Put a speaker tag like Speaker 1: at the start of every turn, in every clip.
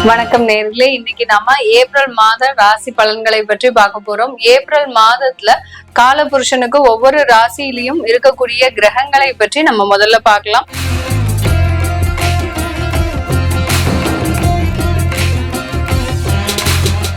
Speaker 1: வணக்கம் நேர்களே, இன்னைக்கு நம்ம ஏப்ரல் மாத ராசி பலன்களை பற்றி பார்க்க போறோம். ஏப்ரல் மாதத்துல காலபுருஷனுக்கு ஒவ்வொரு ராசியிலையும் இருக்கக்கூடிய கிரகங்களை பற்றி நம்ம முதல்ல பார்க்கலாம்.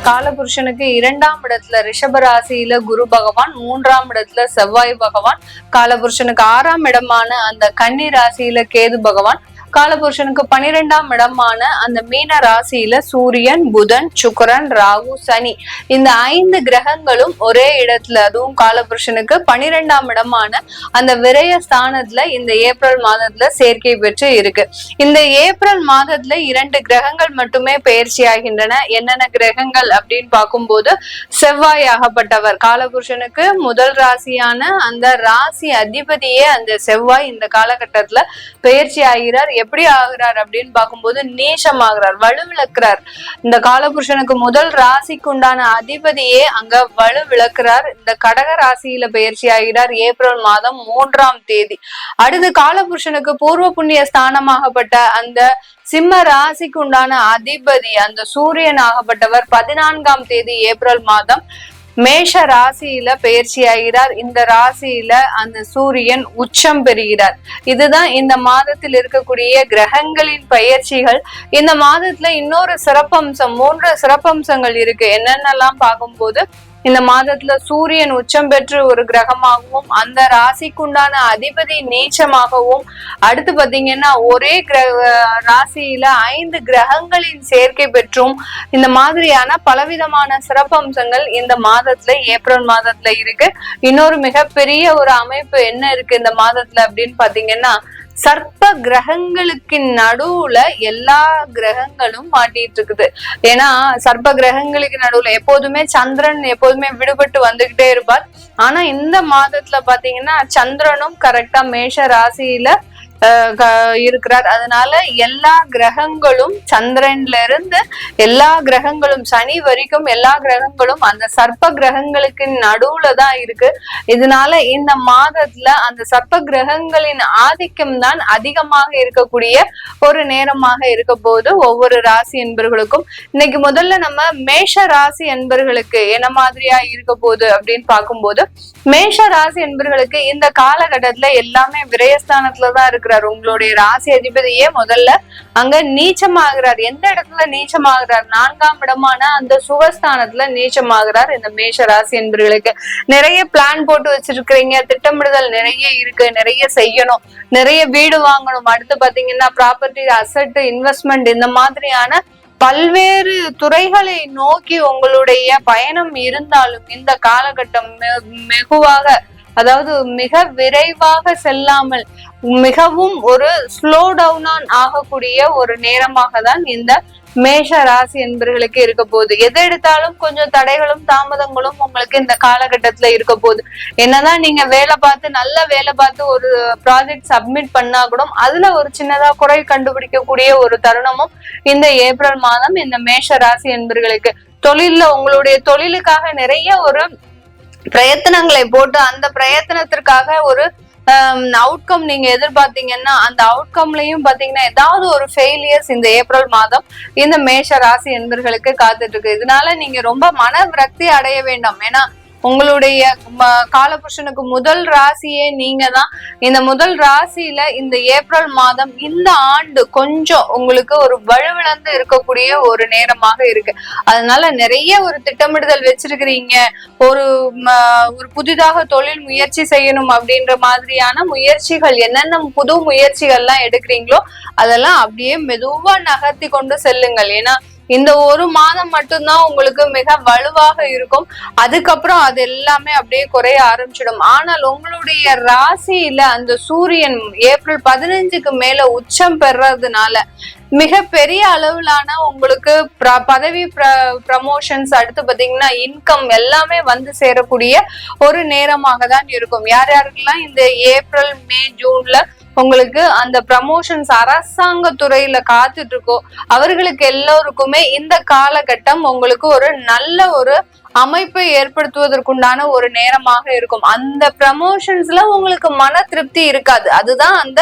Speaker 1: காலபுருஷனுக்கு 2ஆம் இடத்துல ரிஷப ராசியில குரு பகவான், 3ஆம் இடத்துல செவ்வாய் பகவான், காலபுருஷனுக்கு 6ஆம் இடமான அந்த கன்னி ராசியில கேது பகவான், காலபுருஷனுக்கு 12ஆம் இடமான அந்த மீன ராசியில சூரியன், புதன், சுக்கிரன், ராகு, சனி, இந்த 5 கிரகங்களும் ஒரே இடத்துல, அதுவும் காலபுருஷனுக்கு 12ஆம் இடமான அந்த விரய ஸ்தானத்துல இந்த ஏப்ரல் மாதத்துல சேர்க்கை பெற்று இருக்கு. இந்த ஏப்ரல் மாதத்துல 2 கிரகங்கள் மட்டுமே பயிற்சி ஆகின்றன. என்னென்ன கிரகங்கள் அப்படின்னு பார்க்கும்போது, செவ்வாய் ஆகப்பட்டவர் காலபுருஷனுக்கு முதல் ராசியான அந்த ராசி அதிபதியே அந்த செவ்வாய் இந்த காலகட்டத்துல பயிற்சி ஆகிறார். எப்படி ஆகிறார் அப்படின்னு பார்க்கும்போது நீச்சம் ஆகிறார், வலுவிழக்கிறார். இந்த காலபுருஷனுக்கு முதல் ராசிக்கு உண்டான அதிபதியே அங்க வலுவிழக்கிறார். இந்த கடக ராசியில பயிற்சி ஆகிறார் ஏப்ரல் மாதம் 3ஆம் தேதி. அடுத்து காலபுருஷனுக்கு பூர்வ புண்ணிய ஸ்தானமாகப்பட்ட அந்த சிம்ம ராசிக்கு உண்டான அதிபதி அந்த சூரியன் ஆகப்பட்டவர் 14ஆம் தேதி ஏப்ரல் மாதம் மேஷ ராசியில பயிற்சி ஆகிறார். இந்த ராசியில அந்த சூரியன் உச்சம் பெறுகிறார். இதுதான் இந்த மாதத்தில் இருக்கக்கூடிய கிரகங்களின் பயிற்சிகள். இந்த மாதத்துல இன்னொரு சிறப்பம்சம், 3 சிறப்பம்சங்கள் இருக்கு. என்னென்னலாம் பார்க்கும்போது, இந்த மாதத்துல சூரியன் உச்சம் பெற்று ஒரு கிரகமாகவும், அந்த ராசிக்குண்டான அதிபதி நீச்சமாகவும், அடுத்து பாத்தீங்கன்னா ஒரே ராசியில 5 கிரகங்களின் சேர்க்கை பெற்றும், இந்த மாதிரியான பலவிதமான சிறப்பம்சங்கள் இந்த மாதத்துல ஏப்ரல் மாதத்துல இருக்கு. இன்னொரு மிகப்பெரிய ஒரு அமைப்பு என்ன இருக்கு இந்த மாதத்துல அப்படின்னு பாத்தீங்கன்னா, சர்ப்ப கிரகங்களுக்கு நடுவுல எல்லா கிரகங்களும் மாட்டிட்டு இருக்குது. ஏன்னா சர்ப்ப கிரகங்களுக்கு நடுவுல எப்போதுமே சந்திரன் எப்போதுமே விடுபட்டு வந்துகிட்டே இருப்பார். ஆனா இந்த மாதத்துல பாத்தீங்கன்னா சந்திரனும் கரெக்டா மேஷ ராசியில இருக்கிறார். அதனால எல்லா கிரகங்களும் சந்திரன்ல இருந்து எல்லா கிரகங்களும் சனி வரைக்கும் எல்லா கிரகங்களும் அந்த சர்ப்ப கிரகங்களுக்கு நடுவுல தான் இருக்கு. இதனால இந்த மாதத்துல அந்த சர்ப்ப கிரகங்களின் ஆதிக்கம் தான் அதிகமாக இருக்கக்கூடிய ஒரு நேரமாக இருக்க போது ஒவ்வொரு ராசி என்பர்களுக்கும். இன்னைக்கு முதல்ல நம்ம மேஷ ராசி என்பர்களுக்கு என்ன மாதிரியா இருக்க போகுது அப்படின்னு பார்க்கும்போது, மேஷ ராசி என்பர்களுக்கு இந்த காலகட்டத்துல எல்லாமே விரயஸ்தானத்துலதான் இருக்கிறார். உங்களுடைய ராசி அதிபதியே முதல்ல அங்க நீச்சமாகிறார். எந்த இடத்துல நீச்சமாகிறார்? 4ஆம் இடமான அந்த சுகஸ்தானத்துல நீச்சமாகிறார். இந்த மேஷ ராசி என்பர்களுக்கு நிறைய பிளான் போட்டு வச்சிருக்கிறீங்க, திட்டமிடுதல் நிறைய இருக்கு, நிறைய செய்யணும், நிறைய வீடு வாங்கணும், அடுத்து பாத்தீங்கன்னா ப்ராப்பர்ட்டி, அசெட், இன்வெஸ்ட்மெண்ட், இந்த மாதிரியான பல்வேறு துறைகளை நோக்கி உங்களுடைய பயணம் இருந்தாலும் இந்த காலகட்டம் வெகுவாக, அதாவது மிக விரைவாக செல்லாமல் மிகவும் ஒரு ஸ்லோ டவுன் ஆகக்கூடிய ஒரு நேரமாக தான் இந்த மேஷ ராசி என்பர்களுக்கு இருக்க போகுது. எதை எடுத்தாலும் கொஞ்சம் தடைகளும் தாமதங்களும் உங்களுக்கு இந்த காலகட்டத்துல இருக்க போகுது. என்னதான் நீங்க வேலை பார்த்து நல்ல வேலை பார்த்து ஒரு ப்ராஜெக்ட் சப்மிட் பண்ணா கூட அதுல ஒரு சின்னதா குறை கண்டுபிடிக்கக்கூடிய ஒரு தருணமும் இந்த ஏப்ரல் மாதம் இந்த மேஷ ராசி என்பர்களுக்கு. தொழில்ல உங்களுடைய தொழிலுக்காக நிறைய ஒரு பிரயத்தனங்களை போட்டு அந்த பிரயத்தனத்திற்காக ஒரு அவுட்கம் நீங்க எதிர்பார்த்தீங்கன்னா அந்த அவுட்கம்லயும் பாத்தீங்கன்னா ஏதாவது ஒரு ஃபெயிலியர்ஸ் இந்த ஏப்ரல் மாதம் இந்த மேஷ ராசி என்பர்களுக்கு காத்துட்டு இருக்கு. இதனால நீங்க ரொம்ப மன விரக்தி அடைய வேண்டாம். ஏன்னா உங்களுடைய காலபுருஷனுக்கு முதல் ராசியே நீங்க தான். இந்த முதல் ராசியில இந்த ஏப்ரல் மாதம் இந்த ஆண்டு கொஞ்சம் உங்களுக்கு ஒரு வலுவிழந்து இருக்கக்கூடிய ஒரு நேரமாக இருக்கு. அதனால நிறைய ஒரு திட்டமிடுதல் வச்சிருக்கிறீங்க, ஒரு புதிதாக தொழில் முயற்சி செய்யணும் அப்படின்ற மாதிரியான முயற்சிகள், என்னென்ன புது முயற்சிகள்லாம் எடுக்கிறீங்களோ அதெல்லாம் அப்படியே மெதுவா நகர்த்தி கொண்டு செல்லுங்கள். ஏன்னா இந்த ஒரு மாதம் மட்டும்தான் உங்களுக்கு மிக வலுவாக இருக்கும். அதுக்கப்புறம் அது எல்லாமே அப்படியே குறைய ஆரம்பிச்சிடும். ஆனால் உங்களுடைய ராசியில அந்த சூரியன் ஏப்ரல் 15க்கு மேல உச்சம் பெறதுனால மிக பெரிய அளவிலான உங்களுக்கு பதவி ப்ரமோஷன்ஸ், அடுத்து பாத்தீங்கன்னா இன்கம் எல்லாமே வந்து சேரக்கூடிய ஒரு நேரமாக தான் இருக்கும். யார் யாருக்கெல்லாம் இந்த ஏப்ரல், மே, ஜூன்ல உங்களுக்கு அந்த ப்ரமோஷன்ஸ் அரசாங்க துறையில காத்துட்டு இருக்கோ அவர்களுக்கு எல்லோருக்குமே இந்த காலகட்டம் உங்களுக்கு ஒரு நல்ல ஒரு அமைப்பை ஏற்படுத்துவதற்குண்டான ஒரு நேரமாக இருக்கும். அந்த ப்ரமோஷன்ஸ்ல உங்களுக்கு மன திருப்தி இருக்காது. அதுதான் அந்த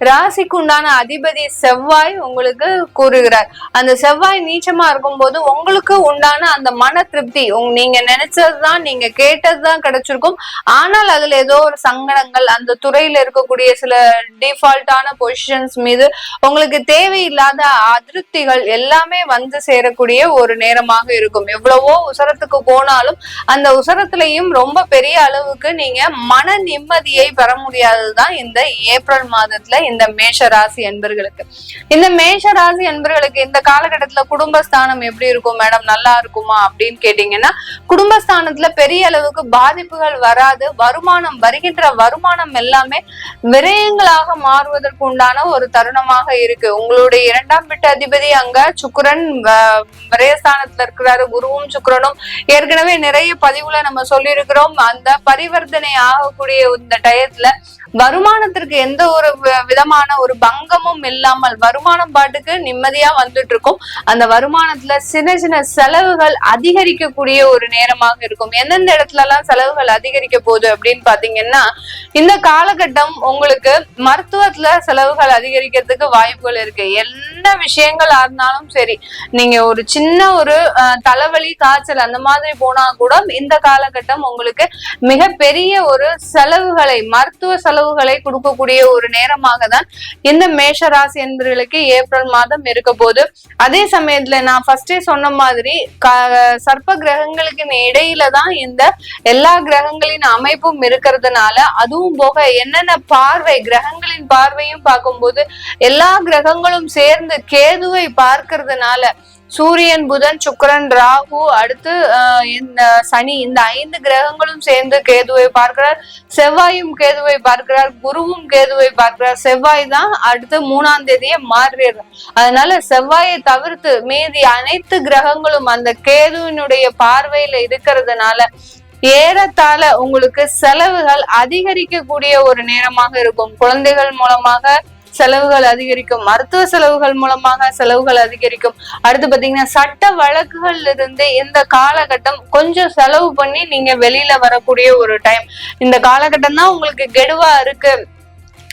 Speaker 1: ராசிக்கு உண்டான அதிபதி செவ்வாய் உங்களுக்கு கூறுகிறார். அந்த செவ்வாய் நீச்சமா இருக்கும் போது உங்களுக்கு உண்டான அந்த மன திருப்தி, நீங்க நினைச்சதுதான், நீங்க கேட்டதுதான் கிடைச்சிருக்கும். ஆனால் அதுல ஏதோ ஒரு சங்கடங்கள், அந்த துறையில இருக்கக்கூடிய சில டிஃபால்ட்டான பொசிஷன்ஸ் மீது உங்களுக்கு தேவையில்லாத அதிருப்திகள் எல்லாமே வந்து சேரக்கூடிய ஒரு நேரமாக இருக்கும். எவ்வளவோ உசரத்துக்கு போனாலும் அந்த உசரத்திலையும் ரொம்ப பெரிய அளவுக்கு நீங்க மன நிம்மதியை பெற முடியாததுதான் இந்த ஏப்ரல் மாதத்துல இந்த மேஷ ராசி என்பர்களுக்கு. இந்த மேஷ ராசி என்பர்களுக்கு இந்த காலகட்டத்துல குடும்பஸ்தானம் எப்படி இருக்கும் மேடம், நல்லா இருக்குமா அப்படின்னு கேட்டீங்கன்னா, குடும்பஸ்தானத்துல பெரிய அளவுக்கு பாதிப்புகள் வராது. வருமானம், வருகின்ற வருமானம் எல்லாமே விரயங்களாக மாறுவதற்கு உண்டான ஒரு தருணமாக இருக்கு. உங்களுடைய 2ஆம் வீட்டு அதிபதி அங்க சுக்கிரன் விரயஸ்தானத்துல இருக்கிறாரு. குருவும் சுக்கிரனும் ஏற்கனவே நிறைய பதிவுல நம்ம சொல்லி இருக்கிறோம். அந்த பரிவர்த்தனை ஆகக்கூடிய இந்த டயத்துல வருமானத்திற்கு எந்த ஒரு விதமான ஒரு பங்கமும் இல்லாமல் வருமானம் பாட்டுக்கு நிம்மதியா வந்துட்டு இருக்கும். அந்த வருமானத்துல சின்ன சின்ன செலவுகள் அதிகரிக்கக்கூடிய ஒரு நேரமாக இருக்கும். எந்தெந்த இடத்துல எல்லாம் செலவுகள் அதிகரிக்க போகுது அப்படின்னு பாத்தீங்கன்னா, இந்த காலகட்டம் உங்களுக்கு மருத்துவத்துல செலவுகள் அதிகரிக்கிறதுக்கு வாய்ப்புகள் இருக்கு. என்ன விஷயங்களா இருந்தாலும் சரி, நீங்க ஒரு சின்ன ஒரு தலைவலி, காய்ச்சல் அந்த மாதிரி போனா கூட இந்த காலகட்டம் உங்களுக்கு மிகப்பெரிய ஒரு செலவுகளை, மருத்துவ செலவுகளை கொடுக்கக்கூடிய ஒரு நேரமாக தான் இந்த மேஷ ராசி என்பவர்களுக்கு ஏப்ரல் மாதம் இருக்க போது. அதே சமயத்துல நான் ஃபர்ஸ்டே சொன்ன மாதிரி சர்ப்ப கிரகங்களுக்கு இடையில தான் இந்த எல்லா கிரகங்களின் அமைப்பும் இருக்கிறதுனால, அதுவும் போக என்னென்ன பார்வை, கிரகங்களின் பார்வையும் பார்க்கும்போது எல்லா கிரகங்களும் சேர்ந்து கேதுவை பார்க்கறதுனால, சூரியன், புதன், சுக்கிரன், ராகு, அடுத்து இந்த சனி, இந்த 5 கிரகங்களும் சேர்ந்து கேதுவை பார்க்கிறார். செவ்வாயும் கேதுவை பார்க்கிறார். குருவும் கேதுவை பார்க்கிறார். செவ்வாய் தான் அடுத்து 3ஆம் தேதியே மாறுறார். அதனால செவ்வாயை தவிர்த்து மீதி அனைத்து கிரகங்களும் அந்த கேதுவினுடைய பார்வையில இருக்கிறதுனால ஏறத்தாழ உங்களுக்கு செலவுகள் அதிகரிக்கக்கூடிய ஒரு நேரமாக இருக்கும். குழந்தைகள் மூலமாக செலவுகள் அதிகரிக்கும். மருத்துவ செலவுகள் மூலமாக செலவுகள் அதிகரிக்கும். அடுத்து பாத்தீங்கன்னா, சட்ட வழக்குகள்ல இருந்து இந்த காலகட்டம் கொஞ்சம் செலவு பண்ணி நீங்க வெளியில வரக்கூடிய ஒரு டைம். இந்த காலகட்டம் தான் உங்களுக்கு கெடுவா இருக்கு,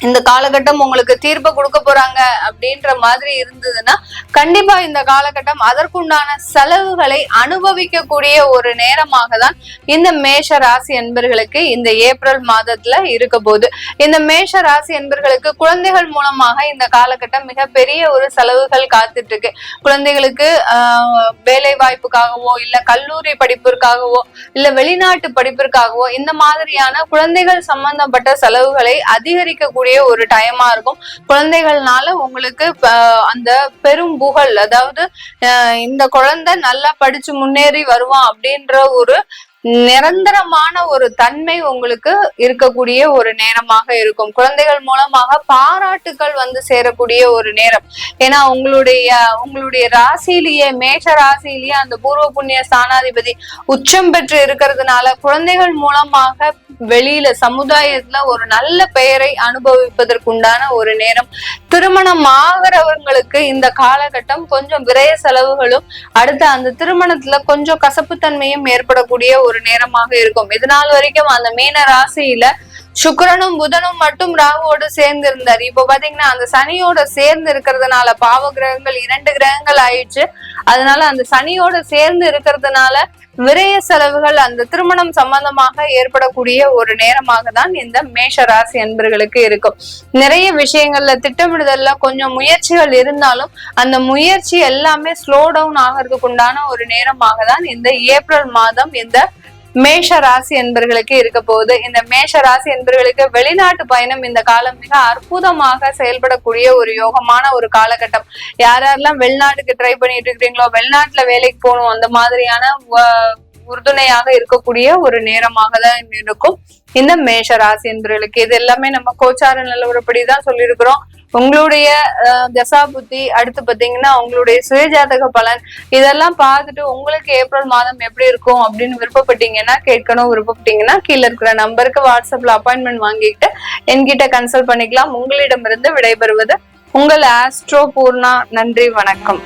Speaker 1: இந்த காலகட்டம் உங்களுக்கு தீர்ப்பு கொடுக்க போறாங்க அப்படின்ற மாதிரி இருந்ததுன்னா, கண்டிப்பா இந்த காலகட்டம் அதற்குண்டான செலவுகளை அனுபவிக்கக்கூடிய ஒரு நேரமாக தான் இந்த மேஷ ராசி என்பர்களுக்கு இந்த ஏப்ரல் மாதத்துல இருக்க போகுது. இந்த மேஷ ராசி என்பர்களுக்கு குழந்தைகள் மூலமாக இந்த காலகட்டம் மிகப்பெரிய ஒரு செலவுகள் காத்துட்டு இருக்கு. குழந்தைகளுக்கு வேலை வாய்ப்புக்காகவோ, இல்ல கல்லூரி படிப்பிற்காகவோ, இல்ல வெளிநாட்டு படிப்பிற்காகவோ, இந்த மாதிரியான குழந்தைகள் சம்பந்தப்பட்ட செலவுகளை அதிகரிக்கக்கூடிய ஒரு டைமா இருக்கும். குழந்தைகள்னால உங்களுக்கு அந்த பெரும் புகழ், அதாவது இந்த குழந்தை நல்லா படிச்சு முன்னேறி வருவான் அப்படின்ற ஒரு நிரந்தரமான ஒரு தன்மை உங்களுக்கு இருக்கக்கூடிய ஒரு நேரமாக இருக்கும். குழந்தைகள் மூலமாக பாராட்டுகள் வந்து சேரக்கூடிய ஒரு நேரம். ஏன்னா உங்களுடைய ராசியிலேயே, மேஷ ராசியிலேயே அந்த பூர்வ புண்ணிய ஸ்தானாதிபதி உச்சம் பெற்று இருக்கிறதுனால குழந்தைகள் மூலமாக வெளியில சமுதாயத்துல ஒரு நல்ல பெயரை அனுபவிப்பதற்குண்டான ஒரு நேரம். திருமணம் ஆகிறவங்களுக்கு இந்த காலகட்டம் கொஞ்சம் விரய செலவுகளும், அடுத்து அந்த திருமணத்துல கொஞ்சம் கசப்புத்தன்மையும் ஏற்படக்கூடிய ஒரு நேரமாக இருக்கும். இதனால் வரைக்கும் அந்த மீன ராசியில சுக்கிரனும் புதனும் மட்டும் ராகுவோடு சேர்ந்து இருந்தார். இப்ப பாத்தீங்கன்னா அந்த சனியோட சேர்ந்து இருக்கிறதுனால, பாவ கிரகங்கள் 2 கிரகங்கள் ஆயிடுச்சு. அதனால அந்த சனியோட சேர்ந்து இருக்கிறதுனால விரய செலவுகள் அந்த திருமணம் சம்பந்தமாக ஏற்படக்கூடிய ஒரு நேரமாக தான் இந்த மேஷ ராசி என்பர்களுக்கு இருக்கும். நிறைய விஷயங்கள்ல திட்டமிடுதல்ல கொஞ்சம் முயற்சிகள் இருந்தாலும் அந்த முயற்சி எல்லாமே ஸ்லோ டவுன் ஆகிறதுக்கு உண்டான ஒரு நேரமாக தான் இந்த ஏப்ரல் மாதம் இந்த மேஷ ராசி என்பர்களுக்கு இருக்க போகுது. இந்த மேஷ ராசி என்பர்களுக்கு வெளிநாட்டு பயணம் இந்த காலம் மிக அற்புதமாக செயல்படக்கூடிய ஒரு யோகமான ஒரு காலகட்டம். யாரெல்லாம் வெளிநாட்டுக்கு ட்ரை பண்ணிட்டு இருக்கிறீங்களோ, வெளிநாட்டுல வேலைக்கு போகணும், அந்த மாதிரியான உறுதுணையாக இருக்கக்கூடிய ஒரு நேரமாக தான் இருக்கும் இந்த மேஷ ராசி என்பர்களுக்கு. இது எல்லாமே நம்ம கோச்சார நிலவரப்படிதான் சொல்லியிருக்கிறோம். உங்களுடைய தசா புத்தி, அடுத்து பாத்தீங்கன்னா உங்களுடைய சுயஜாதக பலன், இதெல்லாம் பார்த்துட்டு உங்களுக்கு ஏப்ரல் மாதம் எப்படி இருக்கும் அப்படின்னு விருப்பப்பட்டீங்கன்னா கீழே இருக்கிற நம்பருக்கு வாட்ஸ்அப்ல அப்பாயின்மெண்ட் வாங்கிட்டு என்கிட்ட கன்சல்ட் பண்ணிக்கலாம். உங்களிடமிருந்து விடைபெறுவது உங்கள் ஆஸ்ட்ரோ பூர்ணா. நன்றி, வணக்கம்.